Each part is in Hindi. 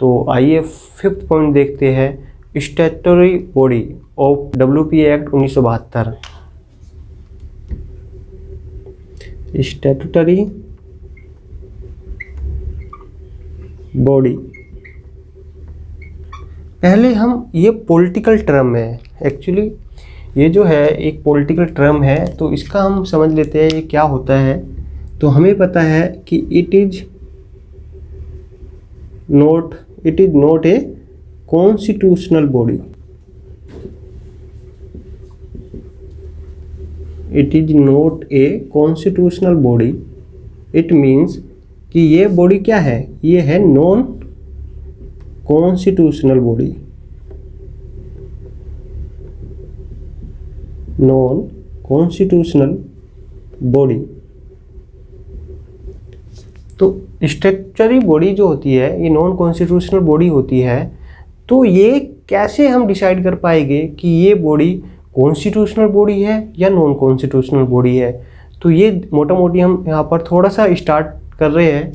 तो आइए फिफ्थ पॉइंट देखते हैं, statutory body of WPA act 1972। Statutory body, पहले हम ये पॉलिटिकल टर्म है, एक्चुअली ये जो है एक पॉलिटिकल टर्म है, तो इसका हम समझ लेते हैं ये क्या होता है। तो हमें पता है कि it is not a constitutional body. It is not a constitutional body. It means कि ये बॉडी क्या है, ये है non constitutional body. Non constitutional body. तो स्ट्रक्चरल बॉडी जो होती है ये नॉन कॉन्स्टिट्यूशनल बॉडी होती है। तो ये कैसे हम डिसाइड कर पाएंगे कि ये बॉडी कॉन्स्टिट्यूशनल बॉडी है या नॉन कॉन्स्टिट्यूशनल बॉडी है। तो ये मोटा मोटी हम यहाँ पर थोड़ा सा स्टार्ट कर रहे हैं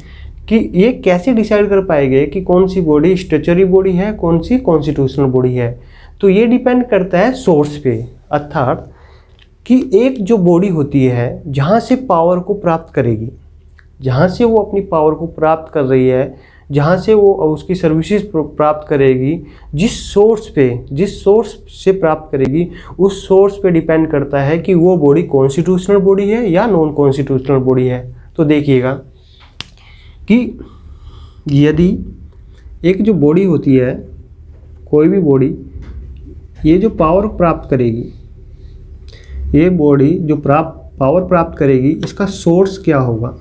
कि ये कैसे डिसाइड कर पाएंगे कि कौन सी बॉडी स्ट्रक्चरल बॉडी है, कौन सी कॉन्स्टिट्यूशनल बॉडी है। तो ये डिपेंड करता है सोर्स पे, अर्थात कि एक जो बॉडी होती है जहाँ से पावर को प्राप्त करेगी, जहाँ से वो अपनी पावर को प्राप्त कर रही है, जहाँ से वो उसकी सर्विसेज प्राप्त करेगी, जिस सोर्स से प्राप्त करेगी, उस सोर्स पे डिपेंड करता है कि वो बॉडी कॉन्स्टिट्यूशनल बॉडी है या नॉन कॉन्स्टिट्यूशनल बॉडी है। तो देखिएगा कि यदि एक जो बॉडी होती है, कोई भी बॉडी, ये जो पावर प्राप्त करेगी, ये बॉडी जो पावर प्राप्त करेगी, इसका सोर्स क्या होगा,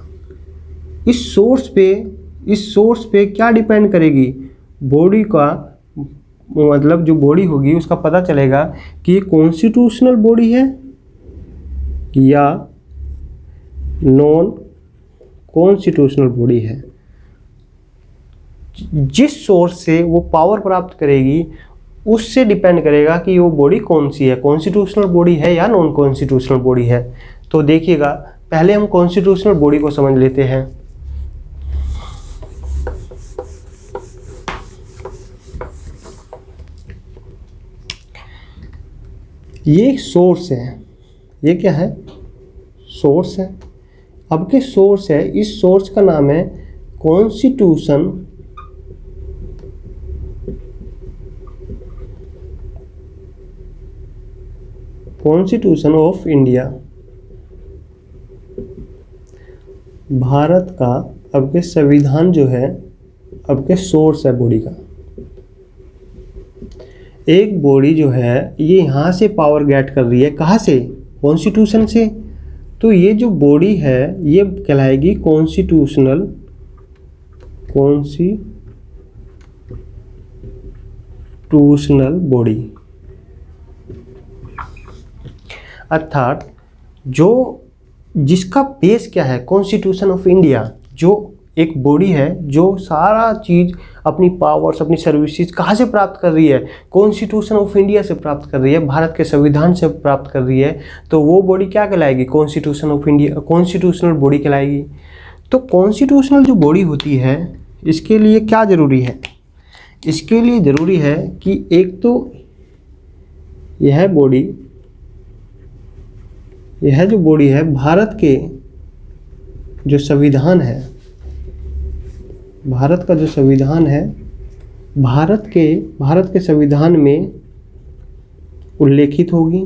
इस सोर्स पे क्या डिपेंड करेगी, बॉडी का मतलब जो बॉडी होगी उसका पता चलेगा कि ये कॉन्स्टिट्यूशनल बॉडी है या नॉन कॉन्स्टिट्यूशनल बॉडी है। जिस सोर्स से वो पावर प्राप्त करेगी उससे डिपेंड करेगा कि वो बॉडी कौन सी है, कॉन्स्टिट्यूशनल बॉडी है या नॉन कॉन्स्टिट्यूशनल बॉडी है। तो देखिएगा, पहले हम कॉन्स्टिट्यूशनल बॉडी को समझ लेते हैं। ये सोर्स है, ये क्या है, सोर्स है। अब के सोर्स है, इस सोर्स का नाम है कॉन्स्टिट्यूशन ऑफ इंडिया। भारत का अब के संविधान जो है, अब के सोर्स है बॉडी का। एक बॉडी जो है ये यहाँ से पावर गेट कर रही है, कहाँ से, कॉन्स्टिट्यूशन से। तो ये जो बॉडी है ये कहलाएगी कॉन्स्टिट्यूशनल बॉडी। अर्थात जो जिसका बेस क्या है, कॉन्स्टिट्यूशन ऑफ इंडिया, जो एक बॉडी है जो सारा चीज़ अपनी पावर्स, अपनी सर्विसेज कहाँ से प्राप्त कर रही है, कॉन्स्टिट्यूशन ऑफ इंडिया से प्राप्त कर रही है, भारत के संविधान से प्राप्त कर रही है। तो वो बॉडी क्या कहलाएगी, constitution of India, constitutional body कहलाएगी। तो कॉन्स्टिट्यूशनल जो बॉडी होती है इसके लिए क्या ज़रूरी है, इसके लिए ज़रूरी है कि एक तो यह जो बॉडी है भारत के जो संविधान है, भारत का जो संविधान है, भारत के संविधान में उल्लेखित होगी।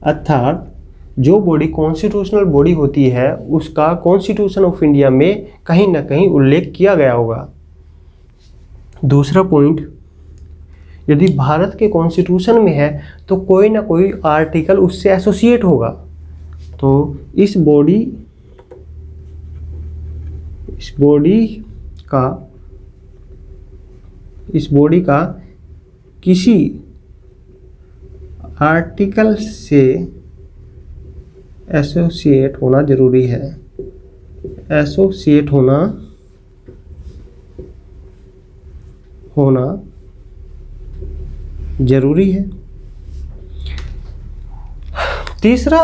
अर्थात जो बॉडी कॉन्स्टिट्यूशनल बॉडी होती है उसका कॉन्स्टिट्यूशन ऑफ इंडिया में कहीं ना कहीं उल्लेख किया गया होगा। दूसरा पॉइंट, यदि भारत के कॉन्स्टिट्यूशन में है तो कोई ना कोई आर्टिकल उससे एसोसिएट होगा। तो इस बॉडी का किसी आर्टिकल से एसोसिएट होना जरूरी है, एसोसिएट होना जरूरी है। तीसरा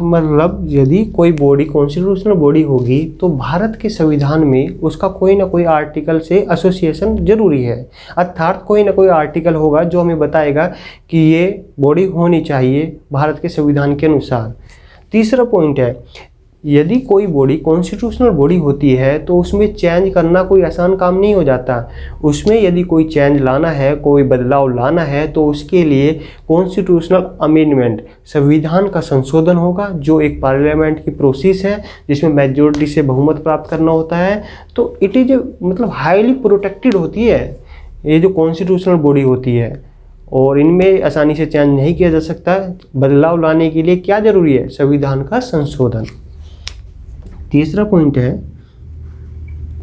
मतलब यदि कोई बॉडी कॉन्स्टिट्यूशनल बॉडी होगी तो भारत के संविधान में उसका कोई ना कोई आर्टिकल से एसोसिएशन जरूरी है, अर्थात कोई ना कोई आर्टिकल होगा जो हमें बताएगा कि ये बॉडी होनी चाहिए भारत के संविधान के अनुसार। तीसरा पॉइंट है, यदि कोई बॉडी कॉन्स्टिट्यूशनल बॉडी होती है तो उसमें चेंज करना कोई आसान काम नहीं हो जाता। उसमें यदि कोई चेंज लाना है, कोई बदलाव लाना है तो उसके लिए कॉन्स्टिट्यूशनल अमेंडमेंट, संविधान का संशोधन होगा, जो एक पार्लियामेंट की प्रोसेस है जिसमें मेजॉरिटी से बहुमत प्राप्त करना होता है। तो इट इज मतलब हाईली प्रोटेक्टेड होती है ये जो कॉन्स्टिट्यूशनल बॉडी होती है, और इनमें आसानी से चेंज नहीं किया जा सकता। बदलाव लाने के लिए क्या जरूरी है? संविधान का संशोधन। तीसरा पॉइंट है,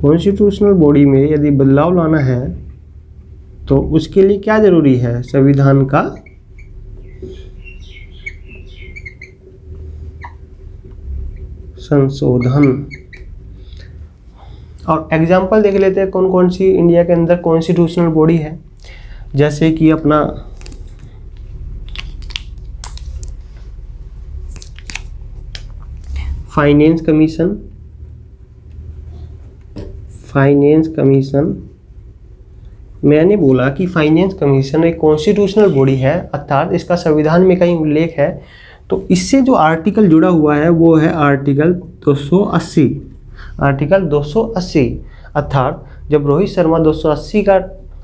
कॉन्स्टिट्यूशनल बॉडी में यदि बदलाव लाना है तो उसके लिए क्या जरूरी है? संविधान का संशोधन। और एग्जाम्पल देख लेते हैं कौन कौन सी इंडिया के अंदर कॉन्स्टिट्यूशनल बॉडी है। जैसे कि अपना फाइनेंस कमीशन, मैंने बोला कि फाइनेंस कमीशन एक कॉन्स्टिट्यूशनल बॉडी है, अर्थात इसका संविधान में कहीं उल्लेख है। तो इससे जो आर्टिकल जुड़ा हुआ है वो है आर्टिकल 280। आर्टिकल 280 अर्थात जब रोहित शर्मा 280 का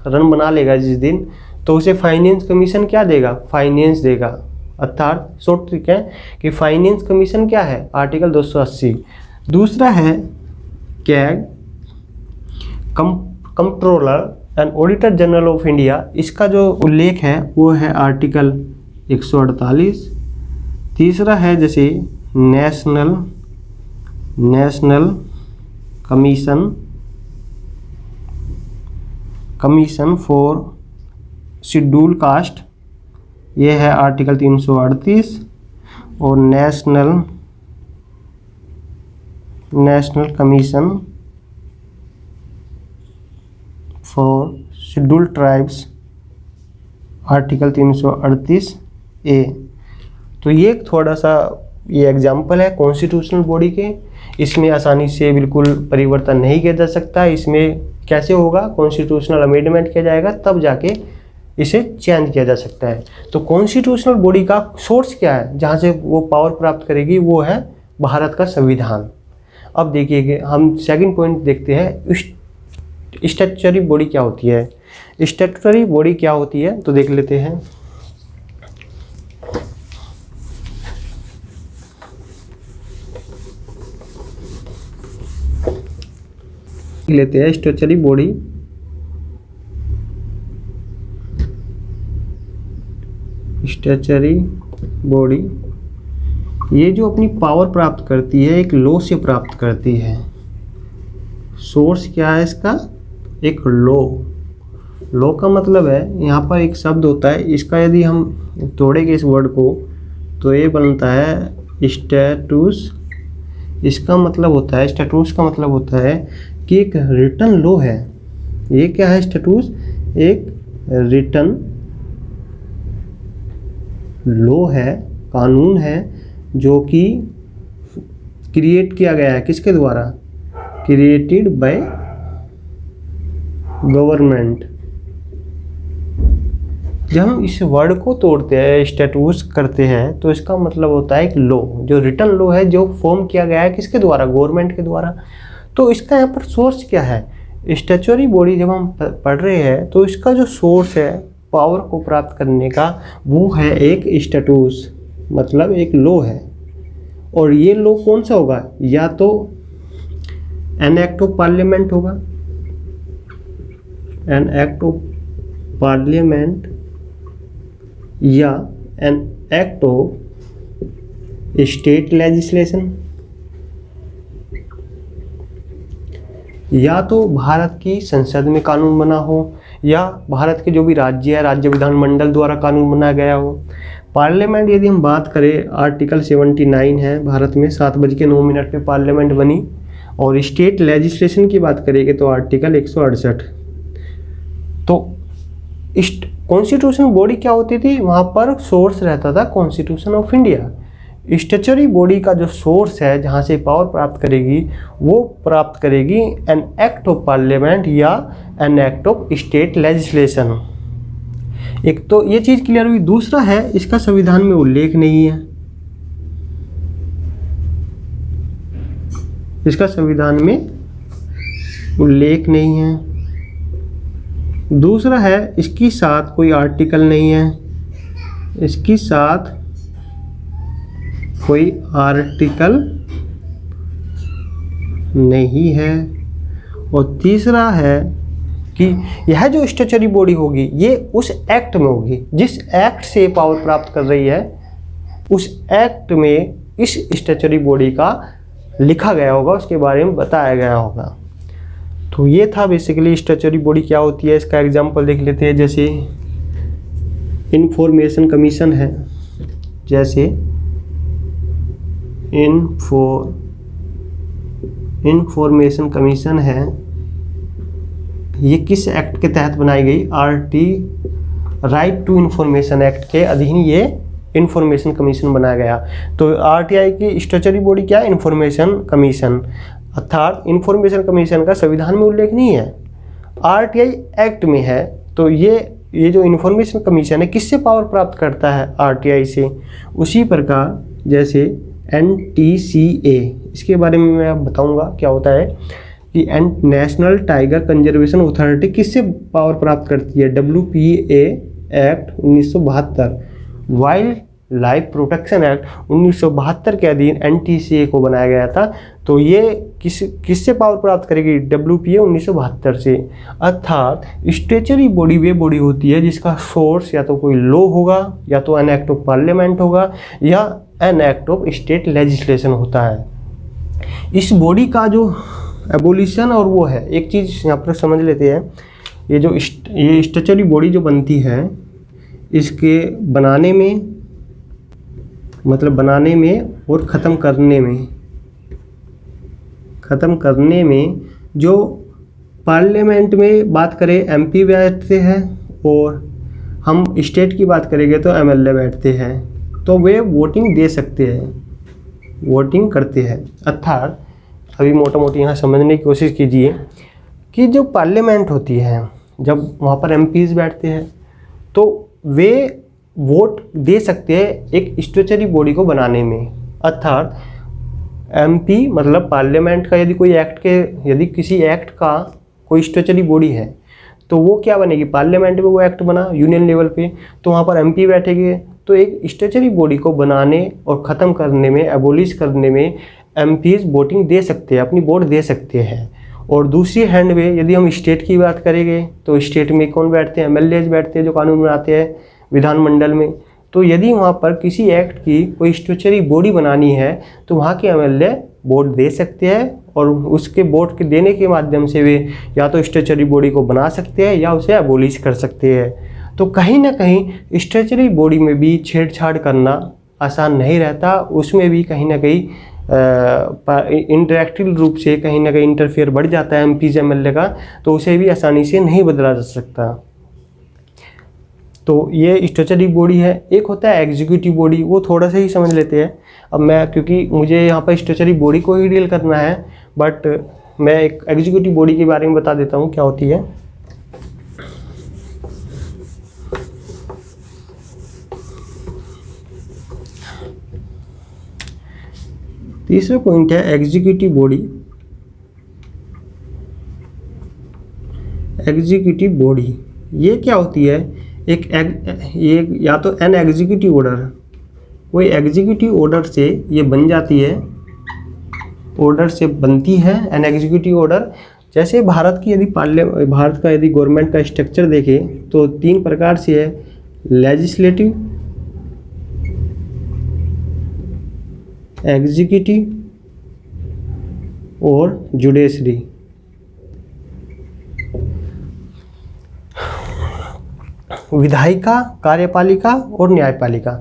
रन बना लेगा जिस दिन, तो उसे फाइनेंस कमीशन क्या देगा? फाइनेंस देगा। अर्थात शॉर्ट ट्रिक है कि फाइनेंस कमीशन क्या है? आर्टिकल 280। दूसरा है CAG, controller and auditor general of India, इसका जो उल्लेख है वो है आर्टिकल 148। तीसरा है जैसे national commission for schedule caste, ये है आर्टिकल 338। और national commission for schedule tribes, article 338A। तो ये थोड़ा सा ये एग्जाम्पल है कॉन्स्टिट्यूशनल बॉडी के। इसमें आसानी से बिल्कुल परिवर्तन नहीं किया जा सकता। इसमें कैसे होगा? कॉन्स्टिट्यूशनल अमेंडमेंट किया जाएगा तब जाके इसे चेंज किया जा सकता है। तो कॉन्स्टिट्यूशनल बॉडी का सोर्स क्या है जहाँ से वो पावर प्राप्त करेगी? वो है भारत का संविधान। अब देखिए हम सेकंड पॉइंट देखते हैं, स्टैट्यूटरी बॉडी क्या होती है। स्टैट्यूटरी बॉडी क्या होती है तो देख लेते हैं। स्टैट्यूटरी बॉडी ये जो अपनी पावर प्राप्त करती है एक लॉ से प्राप्त करती है। सोर्स क्या है इसका? एक लॉ का मतलब है, यहाँ पर एक शब्द होता है, इसका यदि हम तोड़ेंगे इस वर्ड को तो ये बनता है स्टैटूस। इसका मतलब होता है, स्टैटूस का मतलब होता है कि एक रिटन लॉ है। ये क्या है? स्टैटूस एक रिटन लॉ है, कानून है, जो कि क्रिएट किया गया है किसके द्वारा? Created by government. जब हम इस वर्ड को तोड़ते हैं, स्टैटूस करते हैं, तो इसका मतलब होता है एक लॉ, जो रिटन लॉ है, जो फॉर्म किया गया है किसके द्वारा? गवर्नमेंट के द्वारा। तो इसका यहाँ पर सोर्स क्या है? स्टैट्यूटरी बॉडी जब हम पढ़ रहे हैं तो इसका जो सोर्स है पावर को प्राप्त करने का, वो है एक स्टैटूस, मतलब एक लॉ है। और ये लॉ कौन सा होगा? या तो एन एक्ट ऑफ पार्लियामेंट होगा, एन एक्ट ऑफ पार्लियामेंट, या an act of state legislation, या तो भारत की संसद में कानून बना हो, या भारत के जो भी राज्य है, राज्य विधानमंडल द्वारा कानून बनाया गया हो। पार्लियामेंट यदि हम बात करें, आर्टिकल 79 है, भारत में 7:09 पे पार्लियामेंट बनी। और स्टेट लेजिस्लेशन की बात करेंगे तो आर्टिकल 168। तो कॉन्स्टिट्यूशन बॉडी क्या होती थी? वहाँ पर सोर्स रहता था constitution of India, statutory body का जो सोर्स है जहाँ से पावर प्राप्त करेगी वो प्राप्त करेगी एन एक्ट ऑफ पार्लियामेंट या an act of state legislation. एक तो ये चीज़ क्लियर हुई। दूसरा है इसका संविधान में उल्लेख नहीं है, इसका संविधान में उल्लेख नहीं है। दूसरा है इसकी साथ कोई आर्टिकल नहीं है, इसकी साथ कोई आर्टिकल नहीं है। और तीसरा है कि यह जो स्टैच्यूटरी बॉडी होगी ये उस एक्ट में होगी, जिस एक्ट से पावर प्राप्त कर रही है उस एक्ट में इस स्टैच्यूटरी बॉडी का लिखा गया होगा, उसके बारे में बताया गया होगा। तो ये था बेसिकली स्टैच्यूटरी बॉडी क्या होती है। इसका एग्जांपल देख लेते हैं। जैसे इंफॉर्मेशन कमीशन है, जैसे इंफॉर्मेशन कमीशन है, ये किस एक्ट के तहत बनाई गई? राइट टू इंफॉर्मेशन एक्ट के अधीन ये इंफॉर्मेशन कमीशन बनाया गया। तो आरटीआई की स्टैच्यूटरी बॉडी क्या है? Information commission. अर्थात इंफॉर्मेशन कमीशन का संविधान में उल्लेख नहीं है, आरटीआई एक्ट में है। तो ये जो इंफॉर्मेशन कमीशन है किससे पावर प्राप्त करता है? आरटीआई से। उसी प्रकार जैसे एनटीसीए, इसके बारे में मैं बताऊंगा क्या होता है कि नेशनल टाइगर कंजर्वेशन अथॉरिटी किससे पावर प्राप्त करती है? WPA act 1972, wild life protection act 1972 के अधीन एनटीसीए को बनाया गया था। तो ये किससे पावर प्राप्त करेगी? WPA 1972 से। अर्थात स्टैच्यूटरी बॉडी वे बॉडी होती है जिसका सोर्स या तो कोई लॉ होगा, या तो एन एक्ट ऑफ पार्लियामेंट होगा, या an act of state legislation होता है। इस बॉडी का जो एबोलिशन और वो है, एक चीज़ यहाँ पर समझ लेते हैं। ये स्टैच्यूटरी बॉडी जो बनती है, इसके बनाने में और ख़त्म करने में जो पार्लियामेंट में बात करें MP बैठते हैं, और हम स्टेट की बात करेंगे तो MLA बैठते हैं। तो वे वोटिंग दे सकते हैं, वोटिंग करते हैं। अर्थात अभी मोटा मोटी यहाँ समझने की कोशिश कीजिए कि जो पार्लियामेंट होती है, जब वहाँ पर MPs बैठते हैं तो वे वोट दे सकते हैं एक स्टैच्यूटरी बॉडी को बनाने में। अर्थात MP मतलब पार्लियामेंट का यदि किसी एक्ट का कोई स्टैच्यूटरी बॉडी है तो वो क्या बनेगी? पार्लियामेंट में वो एक्ट बना यूनियन लेवल पे, तो वहाँ पर MP बैठेंगे। तो एक स्टैच्यूटरी बॉडी को बनाने और ख़त्म करने में, एबोलिश करने में MPs वोटिंग दे सकते हैं, अपनी वोट दे सकते हैं। और दूसरी हैंड में यदि हम स्टेट की बात करेंगे तो स्टेट में कौन बैठते हैं? MLAs बैठते हैं जो कानून बनाते हैं विधानमंडल में। तो यदि वहाँ पर किसी एक्ट की कोई स्टैच्यूटरी बॉडी बनानी है तो वहाँ के MLA वोट दे सकते हैं, और उसके वोट के देने के माध्यम से वे या तो स्टैच्यूटरी बॉडी को बना सकते हैं या उसे एबोलिश कर सकते हैं। तो कहीं ना कहीं स्टैच्यूटरी बॉडी में भी छेड़छाड़ करना आसान नहीं रहता, उसमें भी कहीं ना कहीं इंटरेक्टिव रूप से कहीं ना कहीं इंटरफेयर बढ़ जाता है MPs MLA का, तो उसे भी आसानी से नहीं बदला जा सकता। तो ये स्टैच्यूटरी बॉडी है। एक होता है एग्जीक्यूटिव बॉडी, वो थोड़ा सा ही समझ लेते हैं। अब मैं, क्योंकि मुझे यहाँ पर स्टैच्यूटरी बॉडी को ही डील करना है, बट मैं एक एग्जीक्यूटिव बॉडी के बारे में बता देता हूँ क्या होती है। तीसरा पॉइंट है एग्जीक्यूटिव बॉडी। एग्जीक्यूटिव बॉडी ये क्या होती है? ये या तो एन एग्जीक्यूटिव ऑर्डर, कोई एग्जीक्यूटिव ऑर्डर से ये बन जाती है, ऑर्डर से बनती है एन एग्जीक्यूटिव ऑर्डर। जैसे भारत का यदि गवर्नमेंट का स्ट्रक्चर देखें तो 3 प्रकार से है: लेजिस्लेटिव, एग्जीक्यूटिव और जुडिशरी। विधायिका, कार्यपालिका और न्यायपालिका।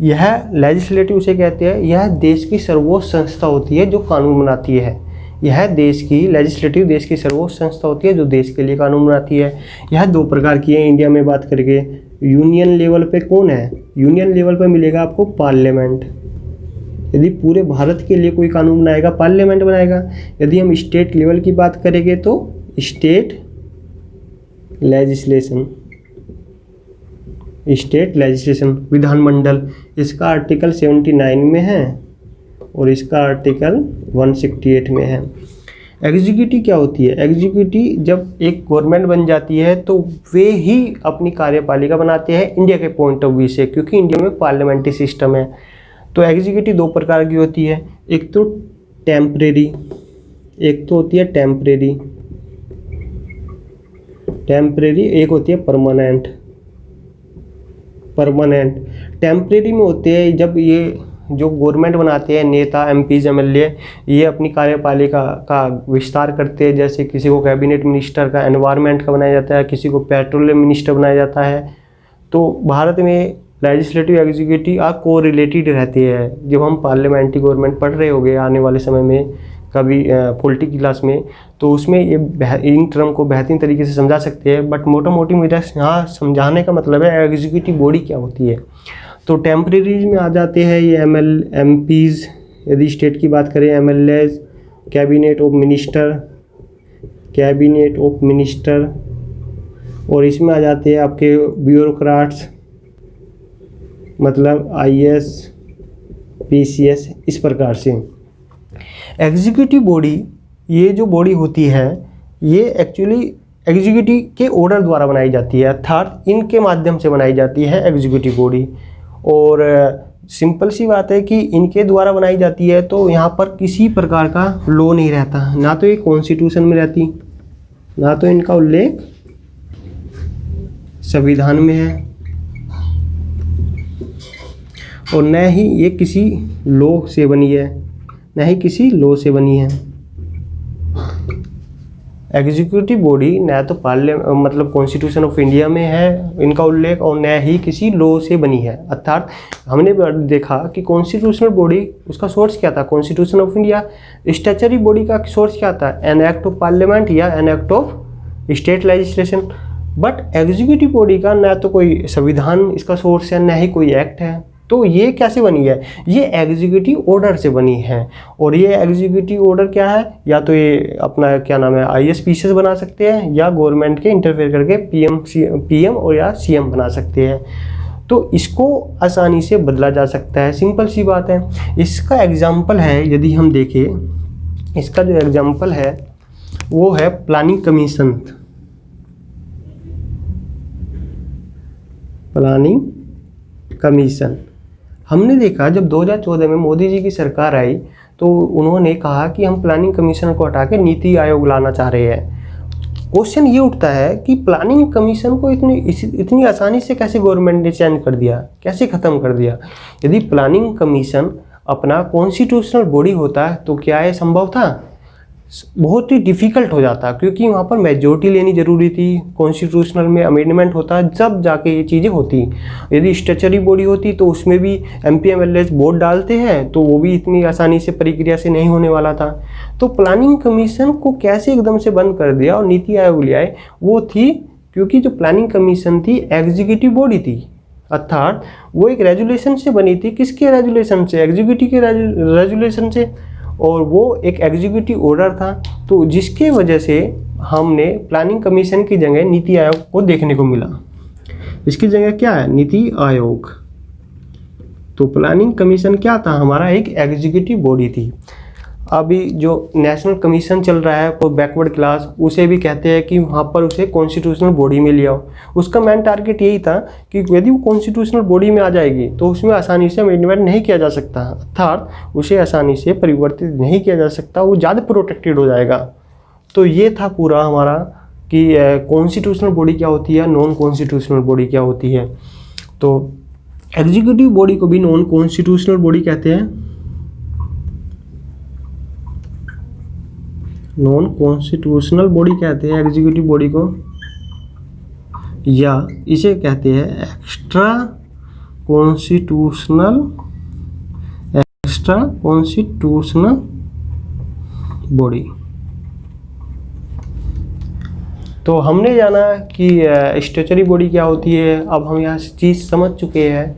यह लेजिस्लेटिव उसे कहते हैं, यह देश की सर्वोच्च संस्था होती है जो कानून बनाती है। यह देश की लेजिस्लेटिव देश की सर्वोच्च संस्था होती है जो देश के लिए कानून बनाती है। यह 2 प्रकार की है इंडिया में बात करके। यूनियन लेवल पे कौन है? यूनियन लेवल पे मिलेगा आपको पार्लियामेंट, यदि पूरे भारत के लिए कोई कानून बनाएगा पार्लियामेंट बनाएगा। यदि हम स्टेट लेवल की बात करेंगे तो स्टेट लेजिस्लेशन, स्टेट लेजिस्लेशन विधानमंडल, इसका आर्टिकल 79 में है और इसका आर्टिकल 168 में है। एग्जीक्यूटिव क्या होती है? एग्जीक्यूटिव जब एक गवर्नमेंट बन जाती है तो वे ही अपनी कार्यपालिका बनाते हैं इंडिया के पॉइंट ऑफ व्यू से, क्योंकि इंडिया में पार्लियामेंट्री सिस्टम है। तो एग्जीक्यूटिव दो प्रकार की होती है, एक तो टेम्परेरी, एक तो होती है टेम्परेरी, एक होती है परमानेंट। टेम्परेरी में होते हैं जब ये जो गवर्नमेंट बनाते हैं नेता, एमपीज, एमएलए, ये अपनी कार्यपालिका का विस्तार करते हैं। जैसे किसी को कैबिनेट मिनिस्टर का एनवायरनमेंट का बनाया जाता है, किसी को पेट्रोलियम मिनिस्टर बनाया जाता है। तो भारत में लेजिस्लेटिव एग्जीक्यूटिव आ को रिलेटेड रहती है। जब हम पार्लियामेंट्री गवर्नमेंट पढ़ रहे होंगे आने वाले समय में कभी पॉलिटिकल क्लास में, तो उसमें ये इन टर्म को बेहतरीन तरीके से समझा सकते हैं। बट मोटा मोटी मेरा यहाँ समझाने का मतलब है एग्जीक्यूटिव बॉडी क्या होती है। तो टेम्परेरी में आ जाते हैं ये एमपीज, यदि स्टेट की बात करें एमएलएज, कैबिनेट ऑफ मिनिस्टर, और इसमें आ जाते हैं आपके ब्यूरोक्राट्स, मतलब आईएएस, पीसीएस, इस प्रकार से। एग्जीक्यूटिव बॉडी, ये जो बॉडी होती है ये एक्चुअली एग्जीक्यूटिव के ऑर्डर द्वारा बनाई जाती है, अर्थात इनके माध्यम से बनाई जाती है एग्जीक्यूटिव बॉडी। और सिंपल सी बात है कि इनके द्वारा बनाई जाती है तो यहाँ पर किसी प्रकार का लॉ नहीं रहता, ना तो ये कॉन्स्टिट्यूशन में रहती, ना तो इनका उल्लेख संविधान में है, और न ही ये किसी लॉ से बनी है, एग्जीक्यूटिव बॉडी न तो मतलब कॉन्स्टिट्यूशन ऑफ इंडिया में है इनका उल्लेख, और न ही किसी लॉ से बनी है। अर्थात हमने देखा कि कॉन्स्टिट्यूशनल बॉडी उसका सोर्स क्या था, constitution of India. Statutory body का सोर्स क्या था, एन एक्ट ऑफ पार्लियामेंट या an act of state legislation. But executive body का न तो कोई संविधान इसका सोर्स है, न ही कोई एक्ट है। तो ये कैसे बनी है, ये एग्जीक्यूटिव ऑर्डर से बनी है। और ये एग्जीक्यूटिव ऑर्डर क्या है, या तो ये अपना क्या नाम है आईएएस पीसीएस बना सकते हैं, या गवर्नमेंट के इंटरफेयर करके पीएम और या सीएम बना सकते हैं। तो इसको आसानी से बदला जा सकता है, सिंपल सी बात है। इसका एग्जाम्पल है, यदि हम देखें इसका जो एग्जाम्पल है वो है प्लानिंग कमीशन। हमने देखा जब 2014 में मोदी जी की सरकार आई तो उन्होंने कहा कि हम प्लानिंग कमीशन को हटा के नीति आयोग लाना चाह रहे हैं। क्वेश्चन ये उठता है कि प्लानिंग कमीशन को इतनी आसानी से कैसे गवर्नमेंट ने चेंज कर दिया, कैसे ख़त्म कर दिया। यदि प्लानिंग कमीशन अपना कॉन्स्टिट्यूशनल बॉडी होता है तो क्या ये संभव था? बहुत ही डिफ़िकल्ट हो जाता, क्योंकि वहाँ पर मेजॉरिटी लेनी ज़रूरी थी। कॉन्स्टिट्यूशनल में अमेंडमेंट होता जब जाके ये चीज़ें होती। यदि स्टैच्यूटरी बॉडी होती तो उसमें भी एमपी एमएलए वोट डालते हैं, तो वो भी इतनी आसानी से प्रक्रिया से नहीं होने वाला था। तो प्लानिंग कमीशन को कैसे एकदम से बंद कर दिया और नीति आयोग ले आए, वो थी क्योंकि जो प्लानिंग कमीशन थी एग्जीक्यूटिव बॉडी थी, अर्थात वो एक रेजुलेशन से बनी थी। किसके रेजुलेशन से? एग्जीक्यूटिव के रेजुलेशन से। और वो एक एग्जीक्यूटिव ऑर्डर था, तो जिसके वजह से हमने प्लानिंग कमीशन की जगह नीति आयोग को देखने को मिला। इसकी जगह क्या है? नीति आयोग। तो प्लानिंग कमीशन क्या था? हमारा एक एग्जीक्यूटिव बॉडी थी। अभी जो नेशनल कमीशन चल रहा है वो बैकवर्ड क्लास, उसे भी कहते हैं कि वहाँ पर उसे कॉन्स्टिट्यूशनल बॉडी में ले आओ। उसका मेन टारगेट यही था कि यदि वो कॉन्स्टिट्यूशनल बॉडी में आ जाएगी तो उसमें आसानी से अमेंडमेंट नहीं किया जा सकता, अर्थात उसे आसानी से परिवर्तित नहीं किया जा सकता, वो ज़्यादा प्रोटेक्टेड हो जाएगा। तो ये था पूरा हमारा कि कॉन्स्टिट्यूशनल बॉडी क्या होती है, नॉन कॉन्स्टिट्यूशनल बॉडी क्या होती है। तो एग्जीक्यूटिव बॉडी को भी नॉन कॉन्स्टिट्यूशनल बॉडी कहते हैं, नॉन कॉन्स्टिट्यूशनल बॉडी कहते हैं एग्जीक्यूटिव बॉडी को, या इसे कहते हैं एक्स्ट्रा कॉन्स्टिट्यूशनल बॉडी। तो हमने जाना कि स्टैच्यूटरी बॉडी क्या होती है। अब हम यहाँ चीज़ समझ चुके हैं